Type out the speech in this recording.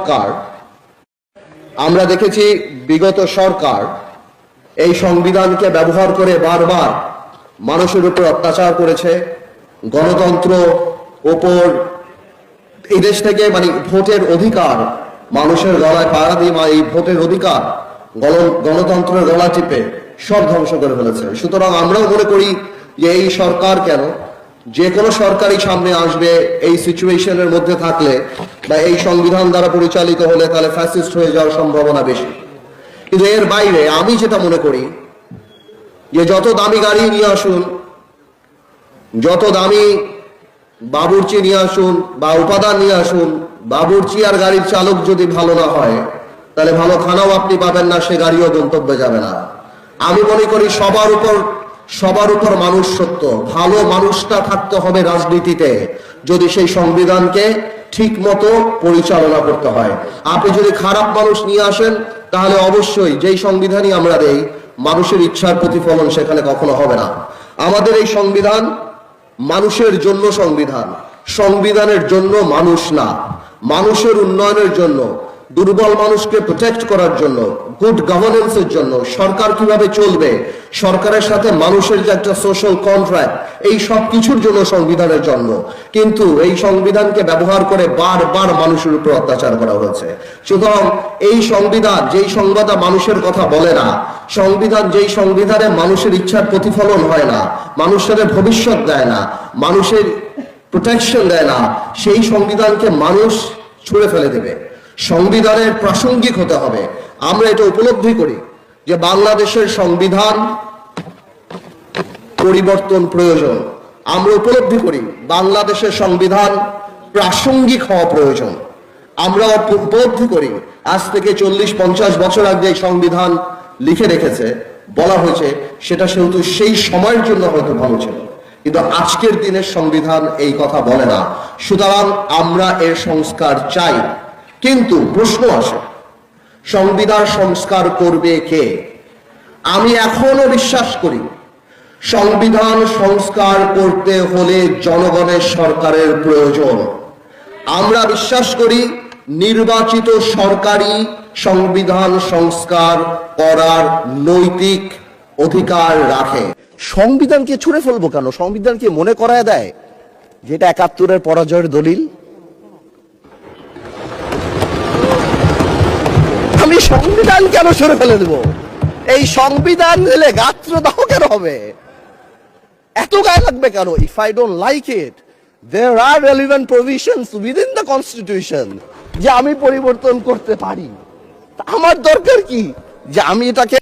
সরকার, আমরা দেখেছি বিগত সরকার এই সংবিধানকে ব্যবহার করে বারবার মানুষের উপর অত্যাচার করেছে। গণতন্ত্র ওপর এই দেশ থেকে ভোটের অধিকার মানুষের গলায় পাড়া দিয়ে এই ভোটের অধিকার গণতন্ত্রের গলা টিপে সব ধ্বংস করে ফেলেছে। সুতরাং আমরাও মনে করি যে এই সরকার কেন, যে কোনো সরকারই সামনে আসবে এই সিচুয়েশনের মধ্যে থাকলে বা এই সংবিধান দ্বারা পরিচালিত হলে তাহলে ফ্যাসিস্ট হয়ে যাওয়ার সম্ভাবনা বেশি। কিন্তু এর বাইরে আমি যেটা মনে করি যে যত দামি গাড়ি নিয়ে আসুন, যত দামি বাবুর্চি নিয়ে আসুন বা উপাদান নিয়ে আসুন, বাবুর্চি আর গাড়ির চালক যদি ভালো না হয় তাহলে ভালো খানাও আপনি পাবেন না, সে গাড়িও গন্তব্যে যাবে না। আমি মনে করি সবার উপর মানুষ সত্য। ভালো মানুষটা থাকতে হবে রাজনীতিতে যদি সেই সংবিধানকে ঠিক মতো পরিচালনা করতে হয়। আপনি যদি খারাপ মানুষ নিয়ে আসেন তাহলে অবশ্যই যেই সংবিধানই আমরা দেই মানুষের ইচ্ছার প্রতিফলন সেখানে কখনো হবে না। আমাদের এই সংবিধান মানুষের জন্য সংবিধান, সংবিধানের জন্য মানুষ না। মানুষের উন্নয়নের জন্য, দুর্বল মানুষকে প্রোটেক্ট করার জন্য, গুড গভর্নেন্সের জন্য, সরকার কিভাবে চলবে, সরকারের সাথে মানুষের যে একটা সোশ্যাল কন্ট্রাক্ট, এই সব কিছুর জন্য সংবিধানের জন্ম। কিন্তু এই সংবিধানকে ব্যবহার করে বারবার মানুষের উপর অত্যাচার করা হয়েছে। সুতরাং এই সংবিধান যেই সংবিধান মানুষের কথা বলে না, সংবিধান যেই সংবিধানে মানুষের ইচ্ছার প্রতিফলন হয় না, মানুষের ভবিষ্যৎ দেয় না, মানুষের প্রোটেকশন দেয় না, সেই সংবিধানকে মানুষ ছুঁড়ে ফেলে দেবে। সংবিধানের প্রাসঙ্গিক হতে হবে। আমরা এটা উপলব্ধি করি যে বাংলাদেশের সংবিধান পরিবর্তন প্রয়োজন। আমরা উপলব্ধি করি বাংলাদেশের সংবিধান প্রাসঙ্গিক হওয়া প্রয়োজন। আমরা উপলব্ধি করি আজ থেকে 40-50 বছর আগে এই সংবিধান লিখে রেখেছে, বলা হয়েছে, সেটা সেহেতু সেই সময়ের জন্য হয়তো ভালো ছিল, কিন্তু আজকের দিনের সংবিধান এই কথা বলে না। সুতরাং আমরা এর সংস্কার চাই। কিন্তু প্রশ্ন আসে, সংবিধান সংস্কার করবে কে? আমি এখনো বিশ্বাস করি সংবিধান সংস্কার করতে হলে জনগণের সরকারের প্রয়োজন। আমরা বিশ্বাস করি নির্বাচিত সরকারই সংবিধান সংস্কার করার নৈতিক অধিকার রাখে। সংবিধানকে ছুঁড়ে ফেলবো কেন? সংবিধানকে মনে করায় দেয় যেটা ৭১-এর পরাজয়ের দলিল। আমি সংবিধান কেন সরে ফেলে দেব? এই সংবিধান দিলে গাত্রদাহ কেন হবে? এত গায়ে লাগবে কেন? If I don't like it, there are relevant provisions within the constitution যে আমি পরিবর্তন করতে পারি। আমার দরকার কি যে আমি এটাকে